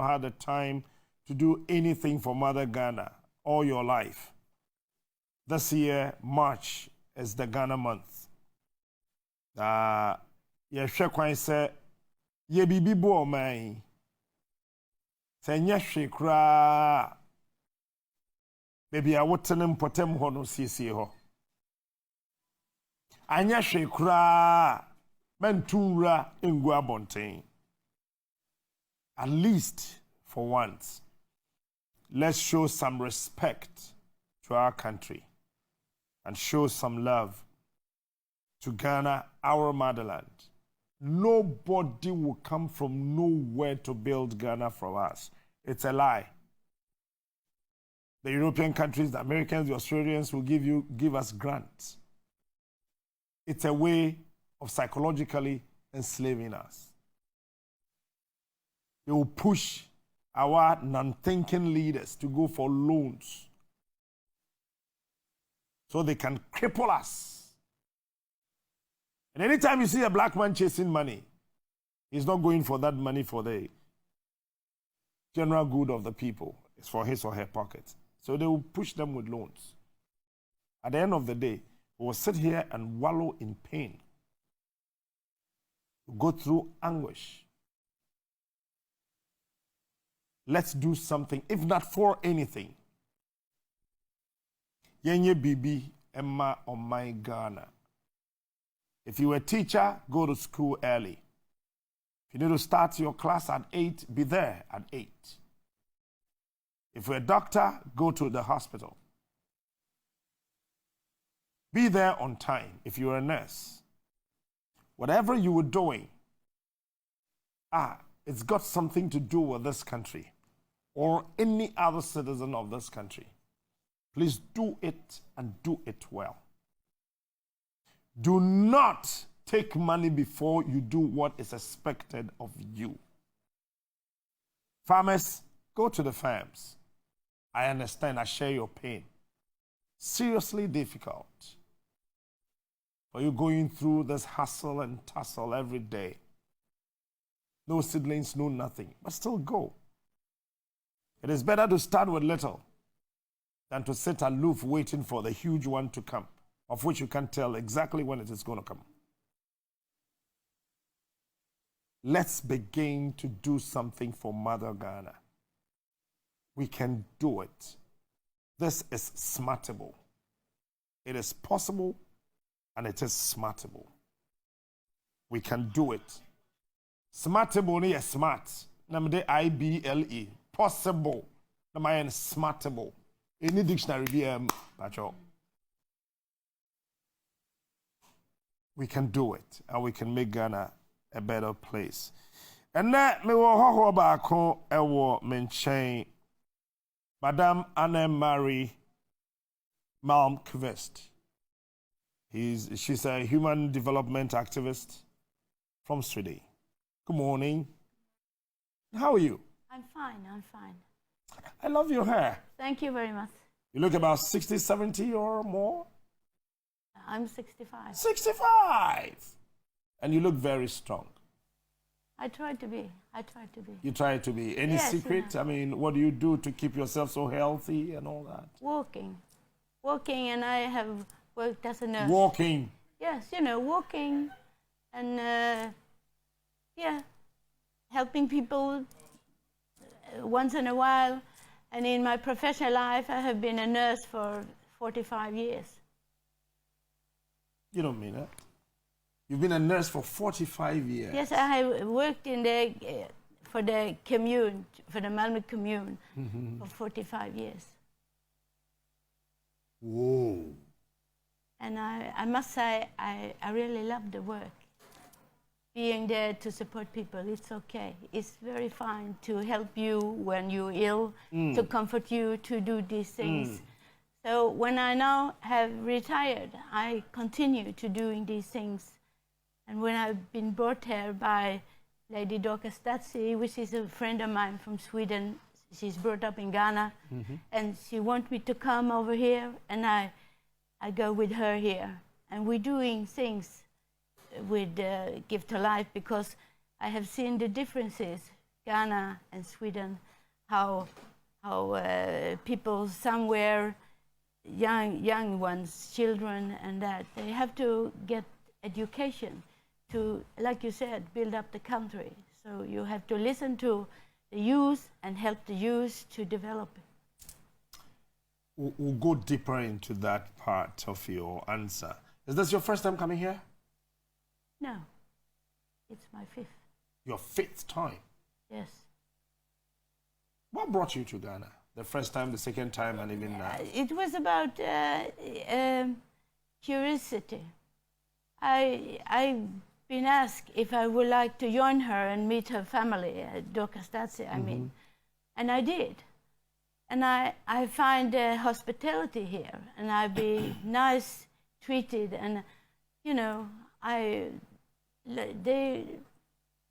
had the time to do anything for Mother Ghana all your life. This year, March, is the Ghana month. Yehwɛ kwan sɛ ye bibi bo ɔman sɛ nyɛ hwe koraa baabi a wotene mpɔtam hɔ no siesie hɔ anyɛ hwe koraa mantu nwura ngu abɔnten. At least for once, let's show some respect to our country and show some love to Ghana, our motherland. Nobody will come from nowhere to build Ghana from us. It's a lie. The European countries, the Americans, the Australians will give us grants. It's a way of psychologically enslaving us. They will push our non-thinking leaders to go for loans so they can cripple us. And anytime you see a black man chasing money, he's not going for that money for the general good of the people. It's for his or her pocket. So they will push them with loans. At the end of the day, we will sit here and wallow in pain. We'll go through anguish. Let's do something, if not for anything. Yenye bibi emma on my Ghana. If you're a teacher, go to school early. If you need to start your class at 8, be there at 8. If you're a doctor, go to the hospital. Be there on time if you're a nurse. Whatever you were doing, it's got something to do with this country or any other citizen of this country. Please do it and do it well. Do not take money before you do what is expected of you. Farmers, go to the farms. I understand, I share your pain. Seriously difficult for you going through this hustle and tussle every day. No seedlings, no nothing, but still go. It is better to start with little than to sit aloof waiting for the huge one to come, of which you can't tell exactly when it is going to come. Let's begin to do something for Mother Ghana. We can do it. This is smartable. It is possible and it is smartable. We can do it. Smartable ni smart. Namde IBLE. Possible. Namayan smartable. Any dictionary BM pacho. We can do it and we can make Ghana a better place. And that me wo ho ba ko ewo menchen Madame Anne-Marie Malmkvist. She's a human development activist from Sweden. Good morning. How are you? I'm fine. I love your hair. Thank you very much. You look about 60, 70 or more? I'm 65. 65! And you look very strong. I try to be. You try to be. Any secret? Yeah. I mean, what do you do to keep yourself so healthy and all that? Walking, and I have worked as a nurse. Walking? Yes, walking and, helping people once in a while. And in my professional life, I have been a nurse for 45 years. You don't mean it. You've been a nurse for 45 years. Yes, I have worked in for the commune, for the Malmö commune, for 45 years. Whoa. And I must say, I really love the work. Being there to support people, it's okay. It's very fine to help you when you're ill, to comfort you, to do these things. So when I now have retired, I continue to doing these things. And when I've been brought here by Lady Dorcas Statsi, which is a friend of mine from Sweden, she's brought up in Ghana, and she wants me to come over here, and I go with her here. And we're doing things with Give to Life because I have seen the differences Ghana and Sweden, how people somewhere, young ones, children, and that they have to get education to, like you said, build up the country. So you have to listen to the youth and help the youth to develop it. We'll go deeper into that part of your answer. Is this your first time coming here? No, it's my fifth. Your fifth time? Yes. What brought you to Ghana? The first time, the second time, and even now? It was about curiosity. I've been asked if I would like to join her and meet her family, Dorcas, I mean, and I did. And I find hospitality here, and I be nice treated, and you know,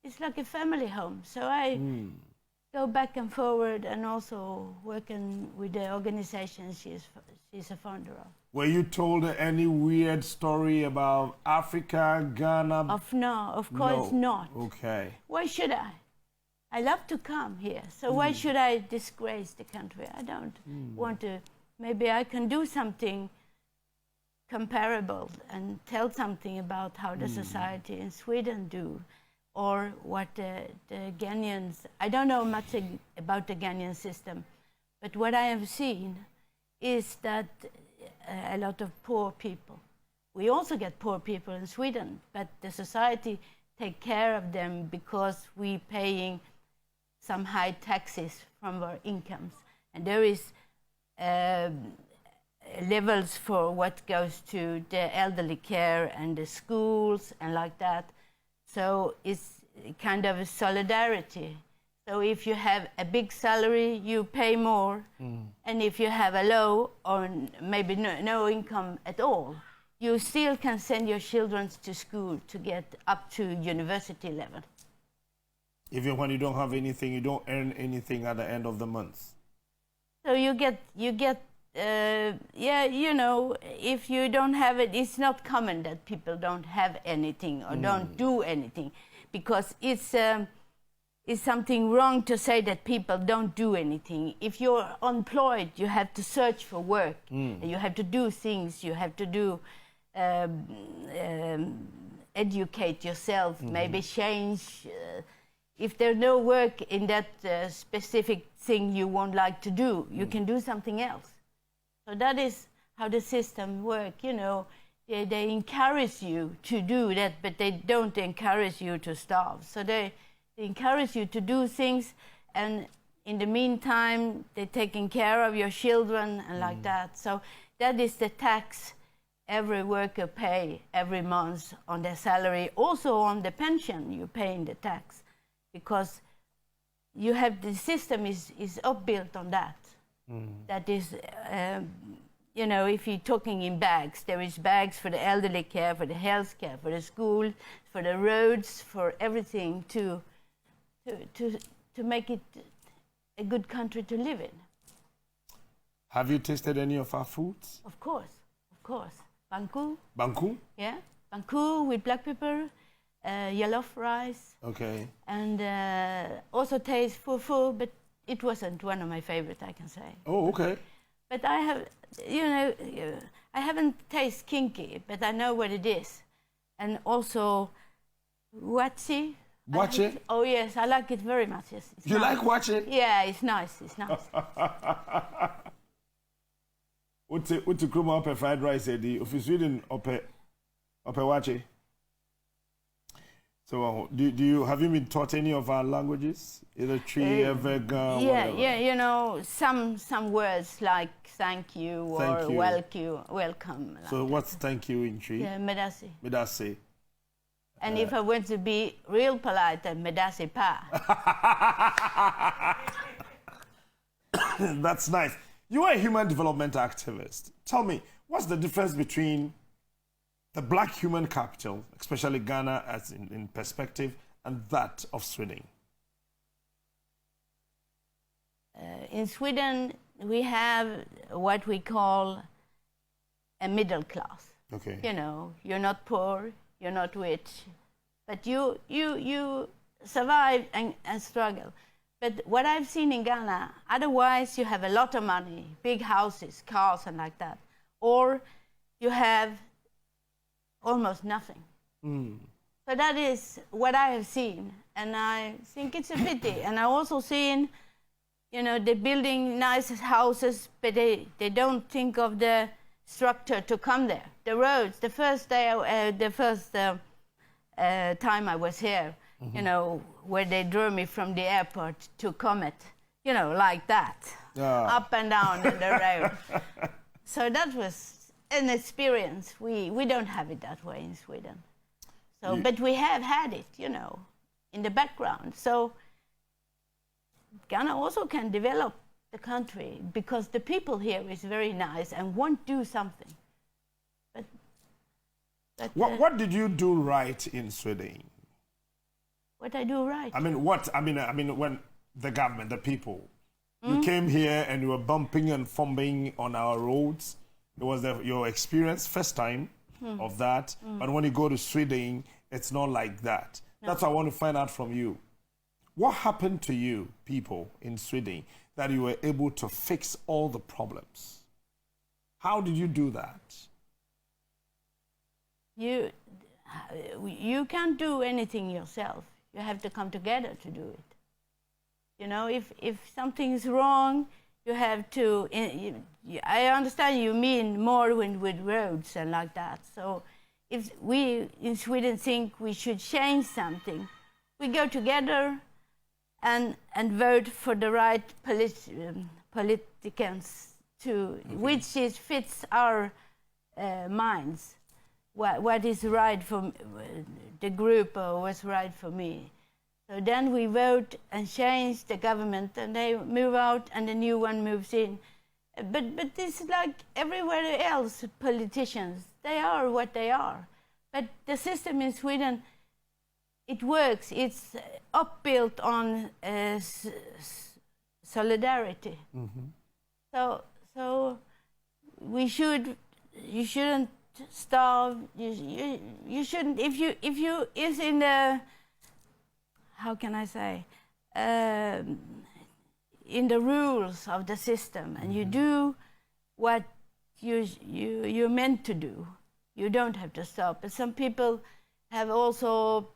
it's like a family home. So I go back and forward, and also working with the organization she's a founder of. Were you told any weird story about Africa, Ghana? Of course not. Okay. Why should I? I love to come here, so why should I disgrace the country? I don't want to. Maybe I can do something comparable and tell something about how the society in Sweden do, or what the Ghanaians. I don't know much about the Ghanaian system, but what I have seen is that a lot of poor people. We also get poor people in Sweden, but the society take care of them because we paying some high taxes from our incomes, and there is levels for what goes to the elderly care and the schools and like that. So it's kind of a solidarity. So if you have a big salary, you pay more, and if you have a low or maybe no income at all, you still can send your children to school to get up to university level. Even when you don't have anything, you don't earn anything at the end of the month. So you get, yeah, you know, if you don't have it, it's not common that people don't have anything or don't do anything, because it's something wrong to say that people don't do anything. If you're unemployed, you have to search for work, and you have to do things, you have to do, educate yourself, maybe change. If there's no work in that specific thing you won't like to do, you can do something else. So that is how the system works, you know. They encourage you to do that, but they don't encourage you to starve. So they encourage you to do things, and in the meantime, they're taking care of your children and like that. So that is the tax every worker pay every month on their salary. Also on the pension, you paying the tax, because you have the system is upbuilt on that. That is, you know, if you're talking in bags, there is bags for the elderly care, for the health care, for the school, for the roads, for everything to make it a good country to live in. Have you tasted any of our foods? Of course, of course. Banku. Banku? Yeah, banku with black pepper, yellow rice. Okay. And also taste fufu, but it wasn't one of my favorites, I can say. Oh, okay. But I have, you know, I haven't tasted kinky, but I know what it is. And also, wachi. Wachi? Oh yes, I like it very much. Yes, you nice. like wachi? Yeah, it's nice. It's nice. What's the kruma ope fried rice? If you Sweden ope wachi. So, have you been taught any of our languages? Either tree, vegan, whatever? Yeah, you know, some words like thank you or welcome. Like so, what's thank you in tree? Yeah, medasi. Medasi. And if I want to be real polite, then medasi pa. That's nice. You are a human development activist. Tell me, what's the difference between the black human capital, especially Ghana as in perspective, and that of Sweden? In Sweden, we have what we call a middle class. Okay. You know, you're not poor, you're not rich, but you survive and struggle. But what I've seen in Ghana, otherwise you have a lot of money, big houses, cars and like that. Or you have almost nothing. So that is what I have seen. And I think it's a pity. And I also seen, you know, they're building nice houses, but they don't think of the structure to come there. The roads, the first day, time I was here, you know, where they drove me from the airport to Comet, you know, like that, up and down in the road. So that was an experience. We don't have it that way in Sweden. So, but we have had it, you know, in the background. So Ghana also can develop the country because the people here is very nice and want to do something. But what did you do right in Sweden? What I do right? I mean, when the government, the people, you came here and you were bumping and fumbling on our roads. It was your experience, first time of that. But when you go to Sweden, it's not like that. No. That's what I want to find out from you. What happened to you, people in Sweden, that you were able to fix all the problems? How did you do that? You can't do anything yourself. You have to come together to do it. You know, if something's wrong, you have to. I understand you mean more with roads and like that. So, if we in Sweden think we should change something, we go together and vote for the right politicians which fits our minds. What is right for the group or what's right for me. So then we vote and change the government and they move out and the new one moves in. But it's like everywhere else, politicians, they are what they are. But the system in Sweden, it works. It's upbuilt on solidarity. So you shouldn't starve. You shouldn't. If you is in the, how can I say, in the rules of the system, and you do what you're meant to do, you don't have to stop. But some people have also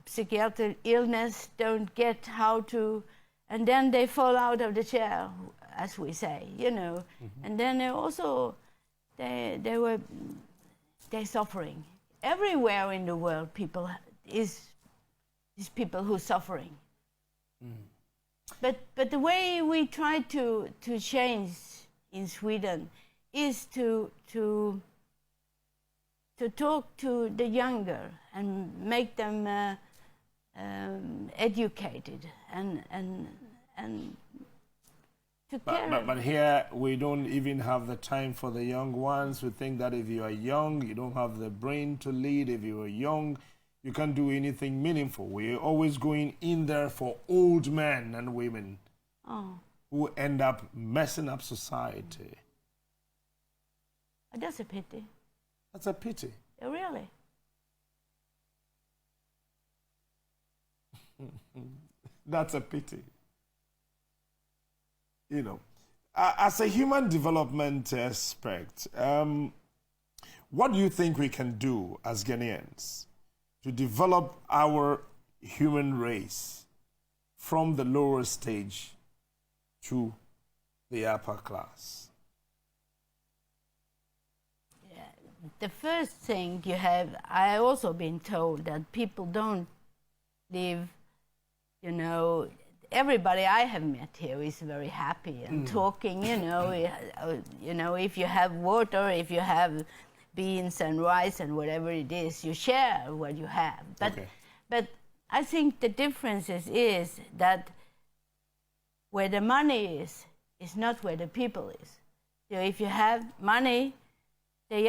psychiatric illness, don't get how to, and then they fall out of the chair, as we say, you know, and then they also. They're suffering. Everywhere in the world, people is people who are suffering. But the way we try to change in Sweden is to talk to the younger and make them educated and But here, we don't even have the time for the young ones. We think that if you are young, you don't have the brain to lead. If you are young, you can't do anything meaningful. We're always going in there for old men and women who end up messing up society. That's a pity. That's a pity. Really? That's a pity. You know, as a human development aspect, what do you think we can do as Ghanaians to develop our human race from the lower stage to the upper class? Yeah, the first thing you have, I also been told that people don't live, you know, everybody I have met here is very happy and talking, you know, if you have water, if you have beans and rice and whatever it is, you share what you have. But I think the difference is that where the money is not where the people is. So if you have money, they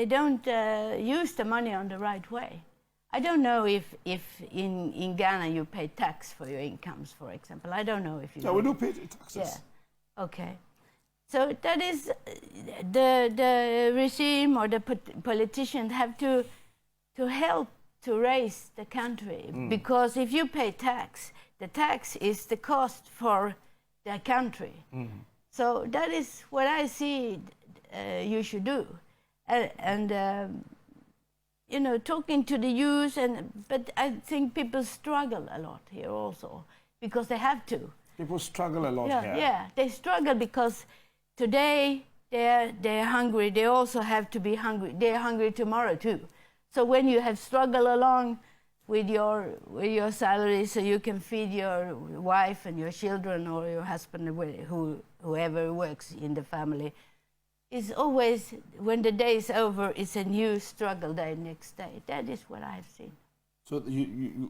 don't use the money on the right way. I don't know if in Ghana you pay tax for your incomes, for example. I don't know if you. Yeah, we do pay taxes. Yeah. Okay. So that is the regime or the politicians have to help to raise the country, because if you pay tax, the tax is the cost for the country. So that is what I see you should do. You know, talking to the youth, but I think people struggle a lot here also because they have to. People struggle a lot here. Yeah, they struggle because today they're hungry. They also have to be hungry. They're hungry tomorrow too. So when you have struggled along with your salary, so you can feed your wife and your children or your husband, whoever works in the family, it's always, when the day is over, it's a new struggle day next day. That is what I've seen. So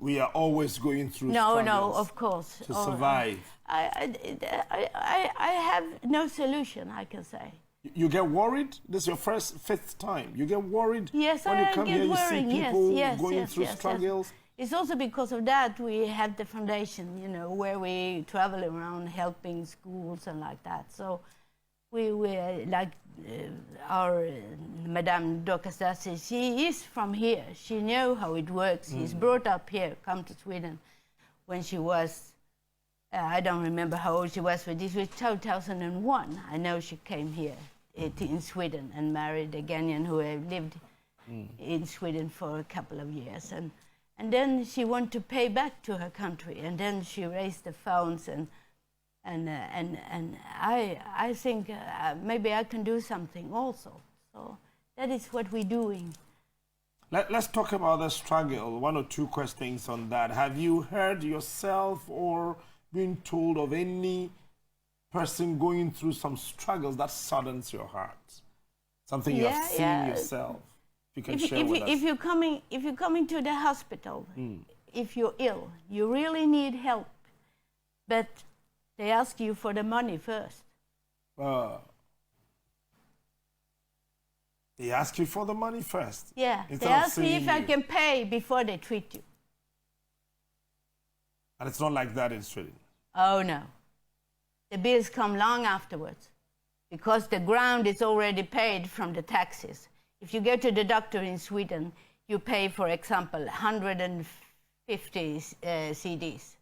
we are always going through struggles. No, of course. To survive. I have no solution, I can say. You get worried? This is your fifth time. You get worried yes, when you come here, you see people going through struggles? Yes. It's also because of that we have the foundation, you know, where we travel around helping schools and like that. So we like our Madame Dokastasi, she is from here. She knows how it works. She's brought up here, come to Sweden when she was, I don't remember how old she was, but this was 2001. I know she came here in Sweden and married a Ghanaian who had lived in Sweden for a couple of years. And then she wanted to pay back to her country, and then she raised the funds, and I think maybe I can do something also. So that is what we're doing. Let's talk about the struggle. One or two questions on that. Have you heard yourself or been told of any person going through some struggles that saddens your heart? Something you have seen yourself? You can share with us. If you're coming to the hospital, if you're ill, you really need help, but they ask you for the money first. They ask you for the money first? Yeah, they ask me if I can pay before they treat you. And it's not like that in Sweden? Oh, no. The bills come long afterwards because the ground is already paid from the taxes. If you go to the doctor in Sweden, you pay, for example, 150 CDs.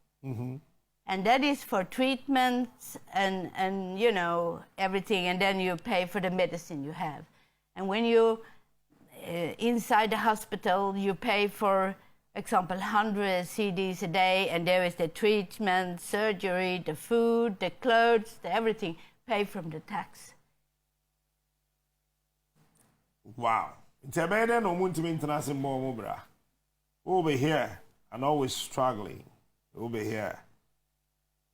And that is for treatments and you know, everything, and then you pay for the medicine you have. And when you inside the hospital, you pay for example, 100 CDs a day, and there is the treatment, surgery, the food, the clothes, everything paid from the tax. Wow. Over here and always struggling. Over here.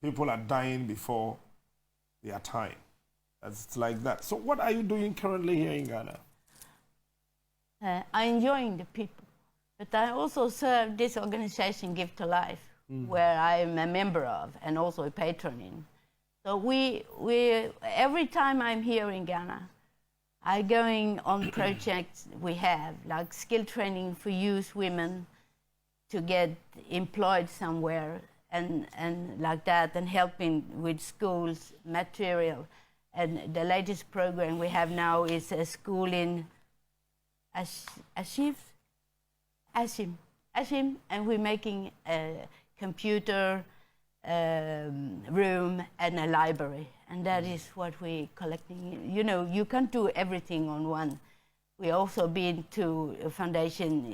People are dying before their time. It's like that. So what are you doing currently here in Ghana? I'm enjoying the people. But I also serve this organization, Give to Life, where I'm a member of and also a patron in. So we every time I'm here in Ghana, I'm going on projects we have, like skill training for youth women to get employed somewhere and like that, and helping with schools, material. And the latest program we have now is a school in Ashim, and we're making a computer room and a library, and that is what we're collecting. You know, you can't do everything on one. We also been to a foundation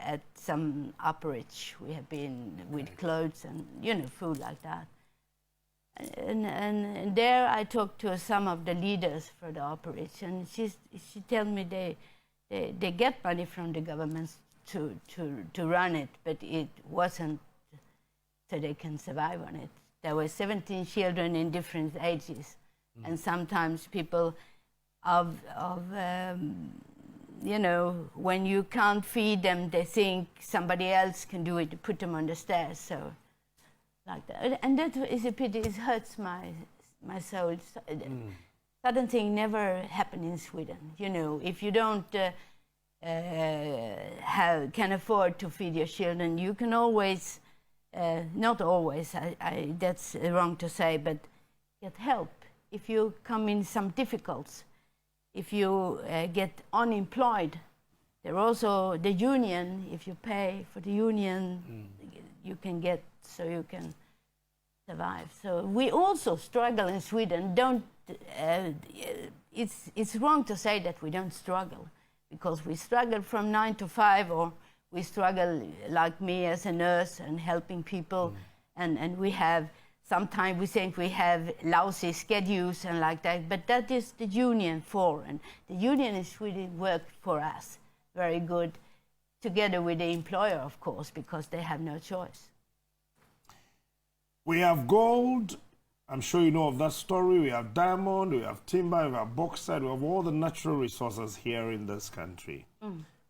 at some operates. We have been with clothes and, you know, food like that. And there I talked to some of the leaders for the operates, and she tells me they get money from the government to run it, but it wasn't so they can survive on it. There were 17 children in different ages, and sometimes people you know, when you can't feed them, they think somebody else can do it, put them on the stairs, so like that. And that is a pity, it hurts my soul. Certain things never happen in Sweden. You know, if you don't can afford to feed your children, you can always, not always, that's wrong to say, but get help. If you come in some difficulties, if you get unemployed, there also the union, if you pay for the union, you can get, so you can survive. So we also struggle in Sweden. It's wrong to say that we don't struggle, because we struggle from 9 to 5, or we struggle like me as a nurse and helping people, and we have, sometimes we think we have lousy schedules and like that, but that is the union for, and the union in Sweden work for us very good, together with the employer, of course, because they have no choice. We have gold. I'm sure you know of that story. We have diamond, we have timber, we have bauxite, we have all the natural resources here in this country.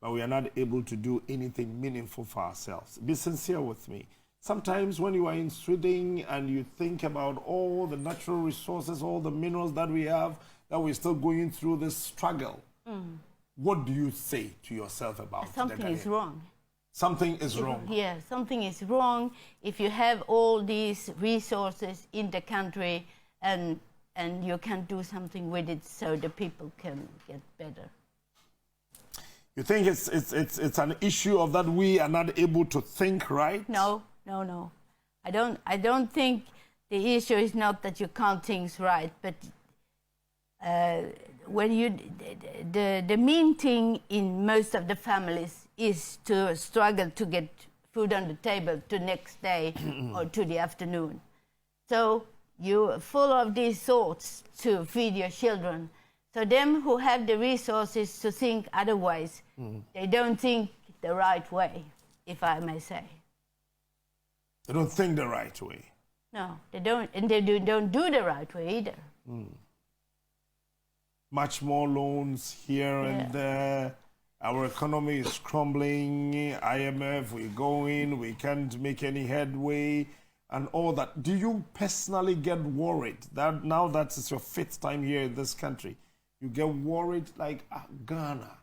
But we are not able to do anything meaningful for ourselves. Be sincere with me. Sometimes when you are in Sweden and you think about all the natural resources, all the minerals that we have, that we're still going through this struggle, what do you say to yourself about it? Something is wrong. Something is wrong. Yeah, something is wrong if you have all these resources in the country and you can't do something with it so the people can get better. You think it's an issue of that we are not able to think right? No. I don't think the issue is not that you can't think right, but when you the main thing in most of the families is to struggle to get food on the table the next day or to the afternoon. So you're full of these thoughts to feed your children. So them who have the resources to think otherwise, they don't think the right way, if I may say. They don't think the right way. No, they don't, and they don't do the right way either. Much more loans here and there. Our economy is crumbling. IMF, we're going, we can't make any headway, and all that. Do you personally get worried that now that it's your 5th time here in this country, you get worried like, Ghana,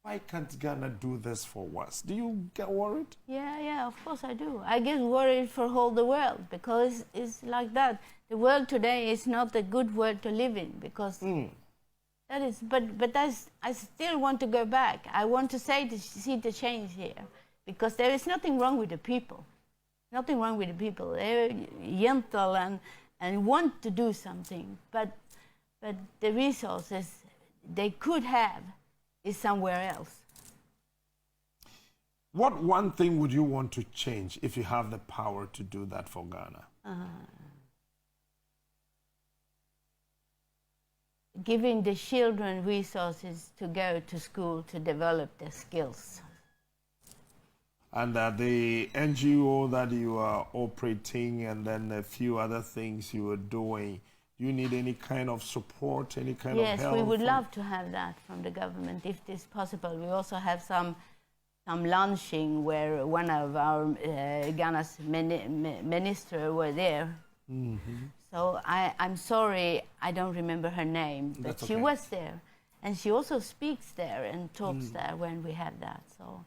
why can't Ghana do this for us? Do you get worried? Yeah, of course I do. I get worried for all the world, because it's like that. The world today is not a good world to live in, because that is, but I still want to go back. I want to see the change here, because there is nothing wrong with the people. Nothing wrong with the people. They're gentle and want to do something, but the resources they could have is somewhere else. What one thing would you want to change if you have the power to do that for Ghana? Giving the children resources to go to school to develop their skills. And the NGO that you are operating, and then a few other things you are doing, do you need any kind of support, any kind of help? Yes, we would love to have that from the government, if this is possible. We also have some lunching where one of our Ghana's minister were there. So I'm sorry, I don't remember her name, but she was there. And she also speaks there and talks there when we have that. So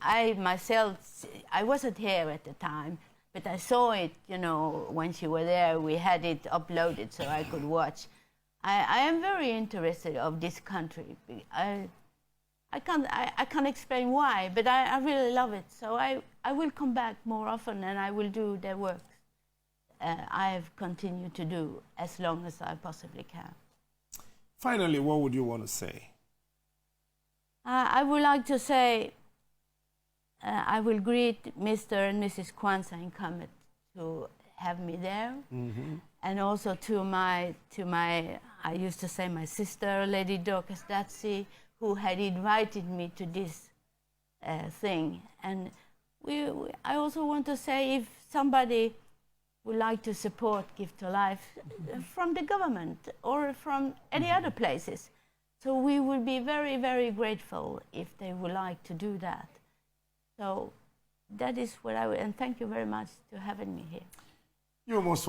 I myself, I wasn't here at the time, but I saw it, you know, when she was there. We had it uploaded so I could watch. I am very interested of this country. I can't explain why, but I really love it. So I will come back more often, and I will do the work I have continued to do as long as I possibly can. Finally, what would you want to say? I would like to say I will greet Mr. and Mrs. Kwanzaa in coming to have me there, and also to my I used to say my sister, Lady Dorcas Datsy, who had invited me to this thing. And I also want to say, if somebody would like to support Give to Life from the government or from any other places, so we would be very, very grateful if they would like to do that. So that is what I would, and thank you very much for having me here. You're most welcome.